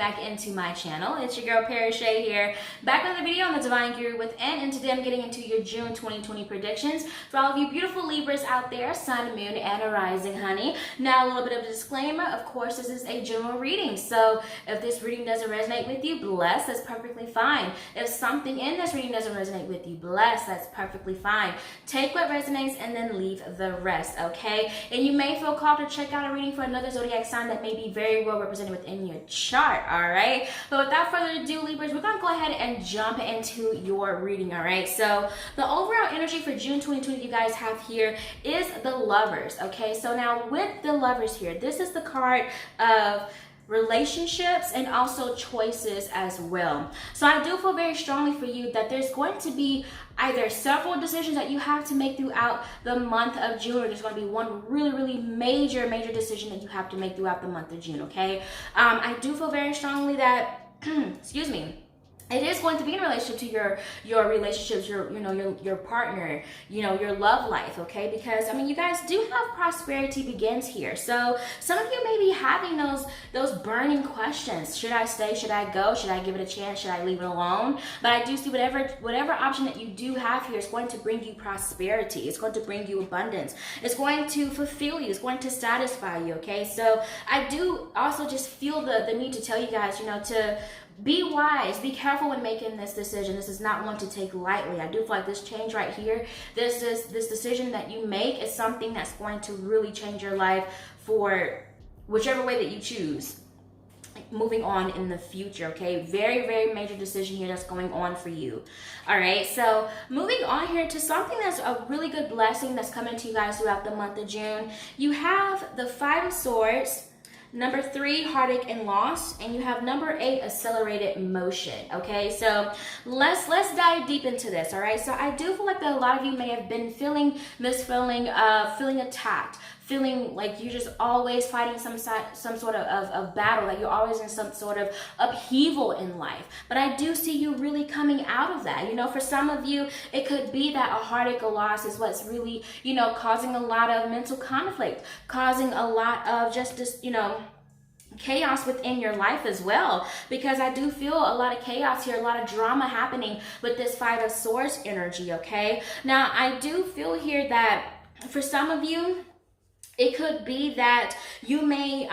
back into my channel. It's your girl Perry Shay here, back with a video on the Divine Guru Within, and today I'm getting into your June 2020 predictions for all of you beautiful Libras out there, Sun, Moon, and a Rising, honey. Now, a little bit of a disclaimer, of course, this is a general reading, so if this reading doesn't resonate with you, bless, that's perfectly fine. If something in this reading doesn't resonate with you, bless, that's perfectly fine. Take what resonates and then leave the rest, okay? And you may feel called to check out a reading for another zodiac sign that may be very well represented within your chart, all right? But without further ado, Libras, we're gonna go ahead and jump into your reading, all right? So the overall energy for June 2020 you guys have here is the Lovers, okay? So now with the Lovers here, this is the card of relationships and also choices as well. So I do feel very strongly for you that there's going to be either several decisions that you have to make throughout the month of June, or there's going to be one really major decision that you have to make throughout the month of June, okay? I do feel very strongly that excuse me, it is going to be in relationship to your relationships, your partner, your love life, okay? Because I mean, you guys do have prosperity begins here. So some of you may be having those burning questions. Should I stay? Should I go? Should I give it a chance? Should I leave it alone? But I do see whatever option that you do have here is going to bring you prosperity. It's going to bring you abundance. It's going to fulfill you. It's going to satisfy you, okay? So I do also just feel the need to tell you guys, to be wise, be careful when making this decision. This is not one to take lightly. I do feel like this change right here, this decision that you make is something that's going to really change your life for whichever way that you choose moving on in the future, okay? Very major decision here that's going on for you. All right, so moving on here to something that's a really good blessing that's coming to you guys throughout the month of June. You have the Five of Swords, number 3, heartache and loss, and you have number 8, accelerated motion, okay? So let's dive deep into this, all right? So I do feel like that a lot of you may have been feeling this feeling of feeling attacked, feeling like you're just always fighting some sort of battle, like you're always in some sort of upheaval in life. But I do see you really coming out of that. For some of you, it could be that a heartache or loss is what's really, causing a lot of mental conflict, causing a lot of just this, chaos within your life as well, because I do feel a lot of chaos here, a lot of drama happening with this Five of Swords energy, okay? Now, I do feel here that for some of you, it could be that you may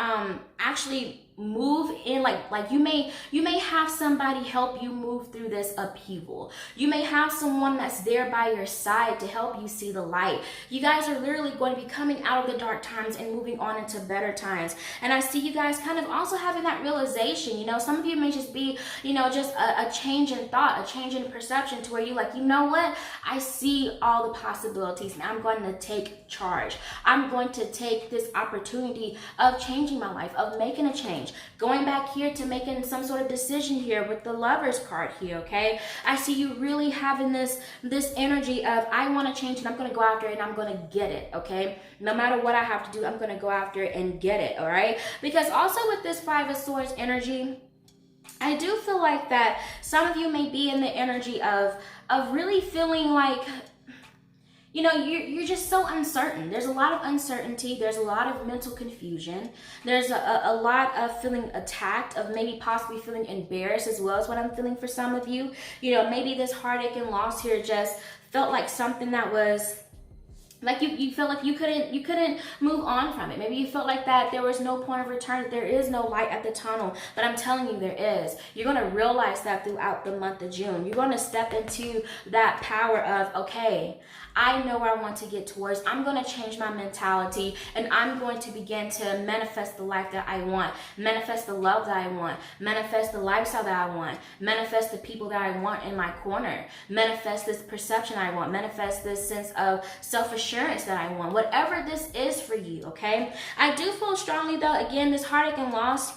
actually move in, like you may have somebody help you move through this upheaval. You may have someone that's there by your side to help you see the light. You guys are literally going to be coming out of the dark times and moving on into better times. And I see you guys kind of also having that realization. Some of you may just be, just a change in thought, a change in perception, to where you like, what? I see all the possibilities and I'm going to take charge. I'm going to take this opportunity of changing my life, of making a change. Going back here to making some sort of decision here with the Lovers card here, okay? I see you really having this energy of, I want to change and I'm going to go after it and I'm going to get it, okay? No matter what I have to do, I'm going to go after it and get it, all right? Because also with this Five of Swords energy, I do feel like that some of you may be in the energy of really feeling like, you're just so uncertain. There's a lot of uncertainty. There's a lot of mental confusion. There's a lot of feeling attacked, of maybe possibly feeling embarrassed as well, as what I'm feeling for some of you. Maybe this heartache and loss here just felt like something that was like you felt like you couldn't move on from it. Maybe you felt like that there was no point of return, that there is no light at the tunnel. But I'm telling you, there is. You're going to realize that throughout the month of June. You're going to step into that power of, okay, I know where I want to get towards. I'm going to change my mentality and I'm going to begin to manifest the life that I want, manifest the love that I want, manifest the lifestyle that I want, manifest the people that I want in my corner, manifest this perception I want, manifest this sense of self-assurance that I want, whatever this is for you, okay? I do feel strongly though, again, this heartache and loss,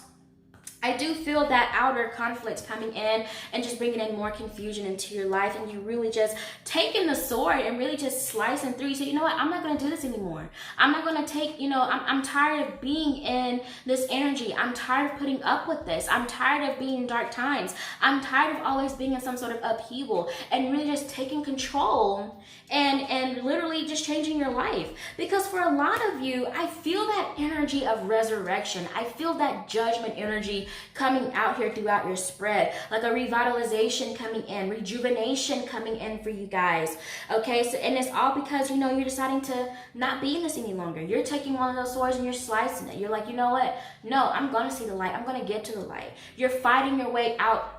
I do feel that outer conflict coming in and just bringing in more confusion into your life, and you really just taking the sword and really just slicing through. You say, I'm not going to do this anymore. I'm not going to take, I'm tired of being in this energy. I'm tired of putting up with this. I'm tired of being in dark times. I'm tired of always being in some sort of upheaval, and really just taking control and literally just changing your life. Because for a lot of you, I feel that energy of resurrection. I feel that judgment energy coming out here throughout your spread, like a revitalization coming in, rejuvenation coming in for you guys. Okay, so and it's all because you're deciding to not be in this any longer. You're taking one of those swords and you're slicing it. You're like, you know what? No, I'm gonna see the light. I'm gonna get to the light. You're fighting your way out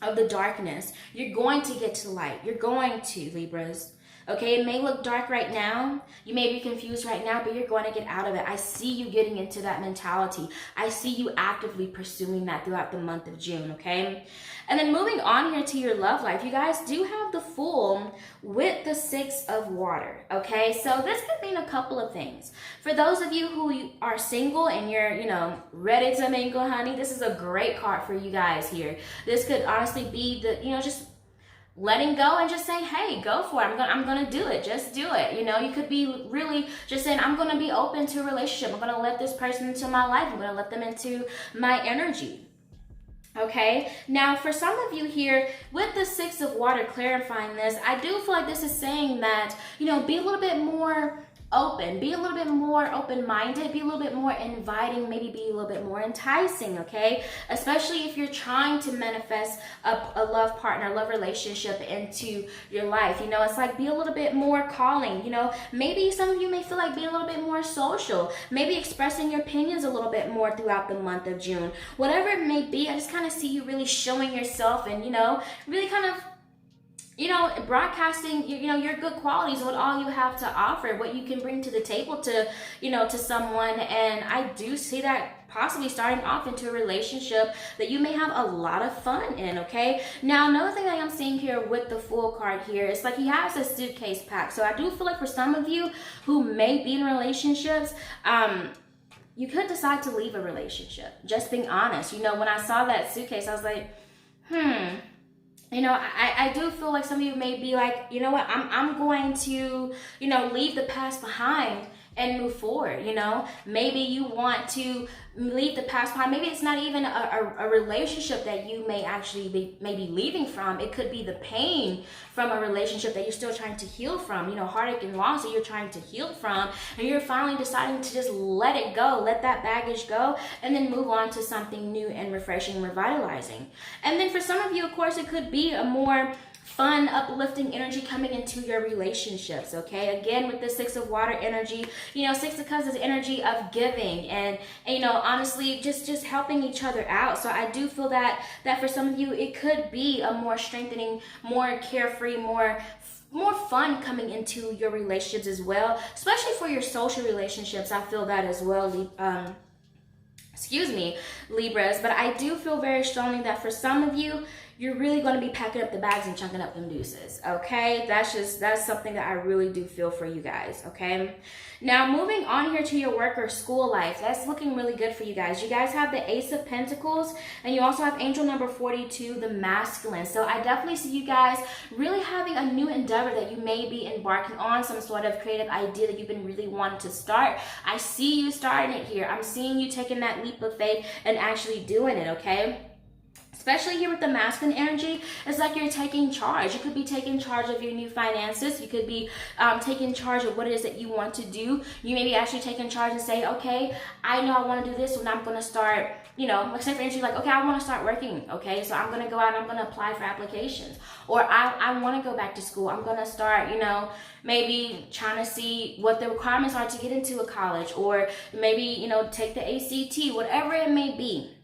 of the darkness. You're going to get to the light. You're going to, Libras. Okay, it may look dark right now. You may be confused right now, but you're going to get out of it. I see you getting into that mentality. I see you actively pursuing that throughout the month of June, okay? And then moving on here to your love life, you guys do have the Fool with the Six of Water, okay? So this could mean a couple of things. For those of you who are single and you're, ready to mingle, honey, this is a great card for you guys here. This could honestly be the, just letting go and just saying, hey, go for it. I'm gonna do it. Just do it. You could be really just saying, I'm gonna be open to a relationship. I'm gonna let this person into my life. I'm gonna let them into my energy. Okay, now for some of you here with the Six of Water clarifying this, I do feel like this is saying that, be a little bit more open, be a little bit more open-minded, be a little bit more inviting, maybe be a little bit more enticing, okay? Especially if you're trying to manifest a love partner, love relationship into your life. It's like be a little bit more calling, maybe some of you may feel like being a little bit more social, maybe expressing your opinions a little bit more throughout the month of June. Whatever it may be, I just kind of see you really showing yourself and, really kind of broadcasting, your good qualities, what all you have to offer, what you can bring to the table to, to someone. And I do see that possibly starting off into a relationship that you may have a lot of fun in, okay? Now, another thing that I'm seeing here with the Fool card here, it's like he has a suitcase packed. So I do feel like for some of you who may be in relationships, you could decide to leave a relationship. Just being honest. When I saw that suitcase, I was like, I do feel like some of you may be like, you know what, I'm going to, leave the past behind and move forward. Maybe you want to leave the past behind. Maybe it's not even a relationship that you may actually be maybe leaving from. It could be the pain from a relationship that you're still trying to heal from, heartache and loss that you're trying to heal from, and you're finally deciding to just let it go, let that baggage go, and then move on to something new and refreshing and revitalizing. And then for some of you, of course, it could be a more fun, uplifting energy coming into your relationships, okay? Again, with the Six of Water energy, Six of Cups is energy of giving and honestly, just helping each other out. So I do feel that for some of you, it could be a more strengthening, more carefree, more fun coming into your relationships as well, especially for your social relationships. I feel that as well, Libras. But I do feel very strongly that for some of you, you're really going to be packing up the bags and chunking up them deuces, okay? That's something that I really do feel for you guys, okay? Now, moving on here to your work or school life, that's looking really good for you guys. You guys have the Ace of Pentacles, and you also have angel number 42, the masculine. So I definitely see you guys really having a new endeavor that you may be embarking on, some sort of creative idea that you've been really wanting to start. I see you starting it here. I'm seeing you taking that leap of faith and actually doing it, okay? Especially here with the masculine energy, it's like you're taking charge. You could be taking charge of your new finances. You could be taking charge of what it is that you want to do. You may be actually taking charge and say, okay, I know I want to do this, and I'm going to start, like say for instance, like, okay, I want to start working, okay? So I'm going to go out and I'm going to apply for applications. Or I want to go back to school. I'm going to start, maybe trying to see what the requirements are to get into a college. Or maybe, take the ACT, whatever it may be.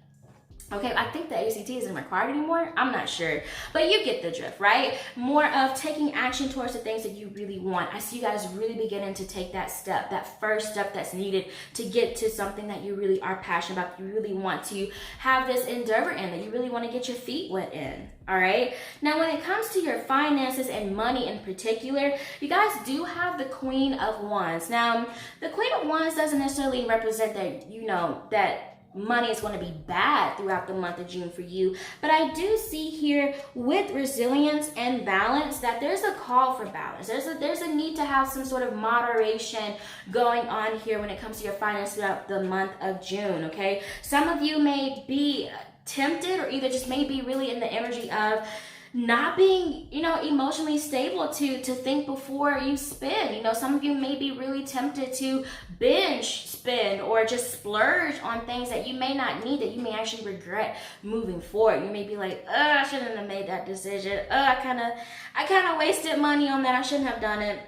Okay, I think the ACT isn't required anymore. I'm not sure. But you get the drift, right? More of taking action towards the things that you really want. I see you guys really beginning to take that step, that first step that's needed to get to something that you really are passionate about, you really want to have this endeavor in, that you really want to get your feet wet in. All right. Now, when it comes to your finances and money in particular, you guys do have the Queen of Wands. Now, the Queen of Wands doesn't necessarily represent that, that money is going to be bad throughout the month of June for you. But I do see here with resilience and balance that there's a call for balance. There's a need to have some sort of moderation going on here when it comes to your finances throughout the month of June, okay? Some of you may be tempted or either just may be really in the energy of not being, emotionally stable to think before you spend. Some of you may be really tempted to binge spend or just splurge on things that you may not need, that you may actually regret moving forward. You may be like, I shouldn't have made that decision. I kind of wasted money on that. I shouldn't have done it.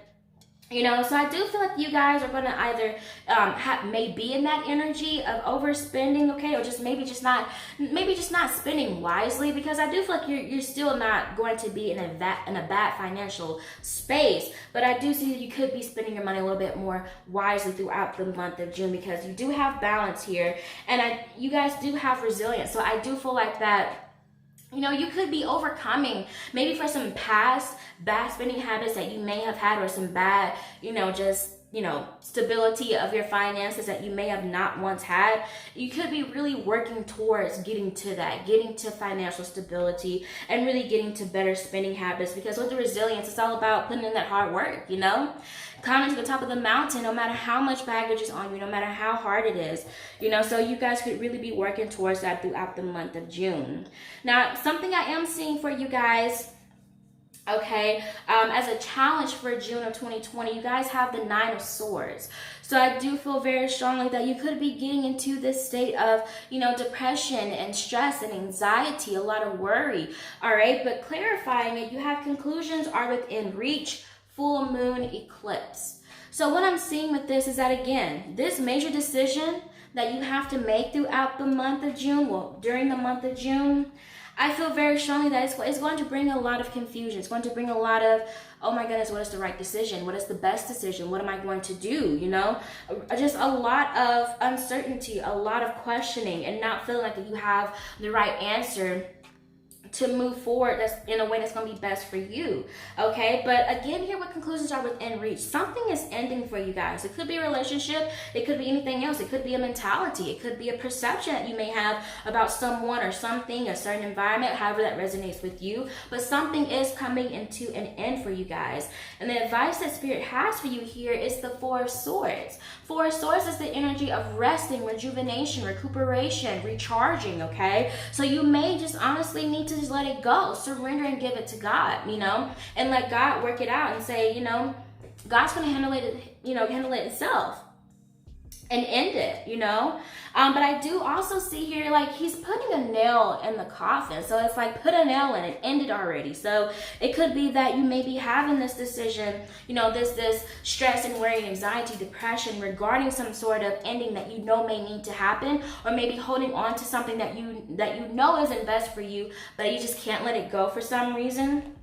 So I do feel like you guys are going to either may be in that energy of overspending, okay, or just maybe just not spending wisely, because I do feel like you're still not going to be in a bad financial space, but I do see that you could be spending your money a little bit more wisely throughout the month of June, because you do have balance here, and you guys do have resilience. So I do feel like that. You could be overcoming maybe for some past bad spending habits that you may have had, or some bad, stability of your finances that you may have not once had. You could be really working towards getting to financial stability and really getting to better spending habits, because with the resilience, it's all about putting in that hard work, climbing to the top of the mountain, no matter how much baggage is on you, no matter how hard it is, so you guys could really be working towards that throughout the month of June. Now, something I am seeing for you guys, okay, as a challenge for June of 2020, you guys have the 9 of Swords. So I do feel very strongly that you could be getting into this state of, depression and stress and anxiety, a lot of worry, all right? But clarifying it, you have conclusions are within reach, full moon eclipse. So what I'm seeing with this is that, again, this major decision that you have to make throughout the month of June, during the month of June, I feel very strongly that it's going to bring a lot of confusion. It's going to bring a lot of, oh my goodness, what is the right decision? What is the best decision? What am I going to do? Just a lot of uncertainty, a lot of questioning, and not feeling like you have the right answer to move forward that's in a way that's going to be best for you, okay? But again, here what conclusions are within reach. Something is ending for you guys. It could be a relationship, it could be anything else, it could be a mentality, it could be a perception that you may have about someone or something, a certain environment, however that resonates with you. But something is coming into an end for you guys, and the advice that Spirit has for you here is the 4 of Swords. 4 of Swords is the energy of resting, rejuvenation, recuperation, recharging, okay? So you may just honestly need to just let it go, surrender and give it to God, and let God work it out and say, God's going to handle it itself and end it, but I do also see here, like, he's putting a nail in the coffin. So it's like, put a nail in it, end it already. So it could be that you may be having this decision, this stress and worry and anxiety, depression regarding some sort of ending that may need to happen, or maybe holding on to something that you isn't best for you, but you just can't let it go for some reason.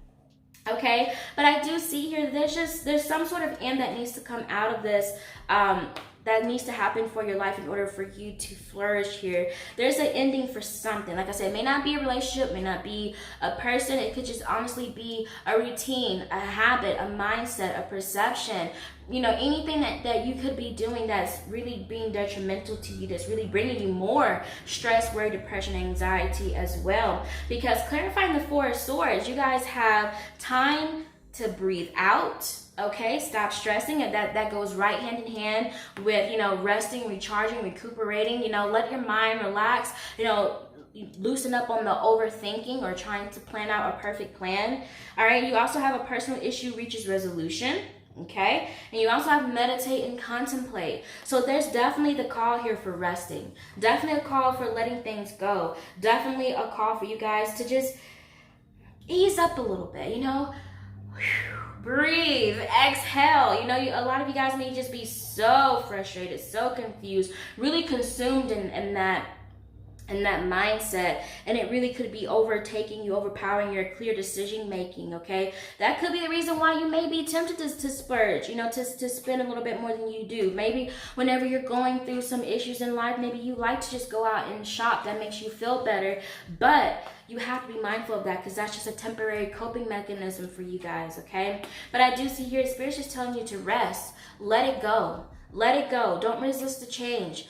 Okay, but I do see here there's some sort of end that needs to come out of this, that needs to happen for your life in order for you to flourish here. There's an ending for something. Like I said, it may not be a relationship, may not be a person. It could just honestly be a routine, a habit, a mindset, a perception, anything that you could be doing that's really being detrimental to you, that's really bringing you more stress, worry, depression, anxiety as well. Because clarifying the 4 of Swords, you guys have time to breathe out. Okay, stop stressing, and that goes right hand in hand with, resting, recharging, recuperating. Let your mind relax, loosen up on the overthinking or trying to plan out a perfect plan. All right, you also have a personal issue reaches resolution. Okay, and you also have meditate and contemplate. So there's definitely the call here for resting, definitely a call for letting things go, definitely a call for you guys to just ease up a little bit, breathe, exhale. A lot of you guys may just be so frustrated, so confused, really consumed in that mindset, and it really could be overtaking you, overpowering your clear decision making. Okay, that could be the reason why you may be tempted to splurge, to spend a little bit more than you do. Maybe whenever you're going through some issues in life, maybe you like to just go out and shop. That makes you feel better, but you have to be mindful of that, because that's just a temporary coping mechanism for you guys, okay? But I do see here, the Spirit's just telling you to rest, let it go, don't resist the change.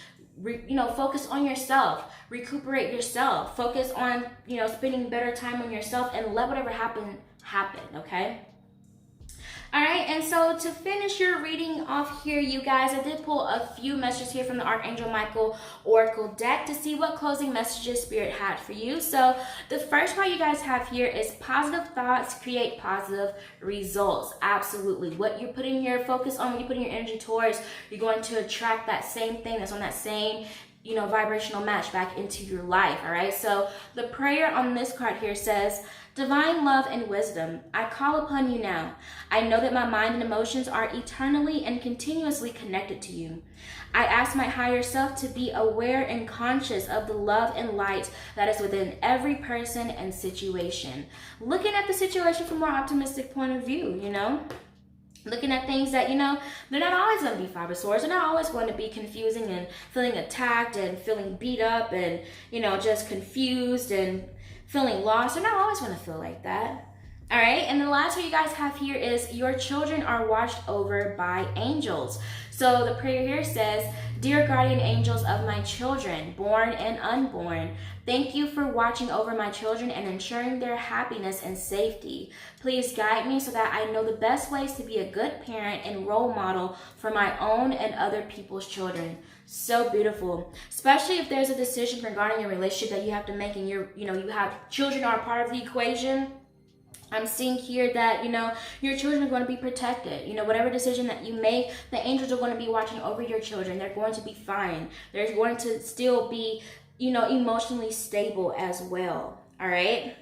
Focus on yourself, recuperate yourself, focus on, spending better time on yourself, and let whatever happen, okay? All right, and so to finish your reading off here, you guys, I did pull a few messages here from the Archangel Michael Oracle deck to see what closing messages Spirit had for you. So the first part you guys have here is positive thoughts create positive results. Absolutely. What you're putting your focus on, what you're putting your energy towards, you're going to attract that same thing that's on that same vibrational match back into your life. All right, so the prayer on this card here says, divine love and wisdom, I call upon you now. I know that my mind and emotions are eternally and continuously connected to you. I ask my higher self to be aware and conscious of the love and light that is within every person and situation. Looking at the situation from a more optimistic point of view, looking at things that, they're not always going to be five of swords. They're not always going to be confusing and feeling attacked and feeling beat up and, just confused and feeling lost. They're not always going to feel like that. All right. And the last one you guys have here is your children are watched over by angels. So the prayer here says, dear guardian angels of my children, born and unborn, thank you for watching over my children and ensuring their happiness and safety. Please guide me so that I know the best ways to be a good parent and role model for my own and other people's children. So beautiful, especially if there's a decision regarding your relationship that you have to make and you have children are part of the equation. I'm seeing here that, your children are going to be protected. Whatever decision that you make, the angels are going to be watching over your children. They're going to be fine. They're going to still be, emotionally stable as well. All right.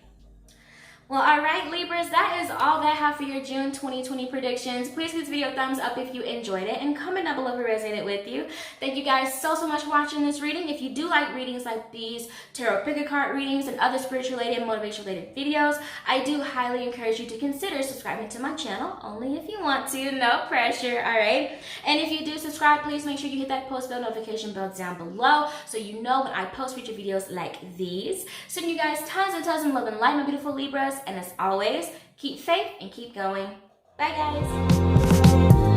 Well, all right, Libras, that is all that I have for your June 2020 predictions. Please give this video a thumbs up if you enjoyed it and comment down below if it resonated with you. Thank you guys so much for watching this reading. If you do like readings like these, tarot pick a card readings and other spiritual related and motivation related videos, I do highly encourage you to consider subscribing to my channel, only if you want to, no pressure, all right? And if you do subscribe, please make sure you hit that post bell notification bell down below so you know when I post future videos like these. Sending you guys tons and tons of love and light, my beautiful Libras. And as always, keep faith and keep going. Bye, guys.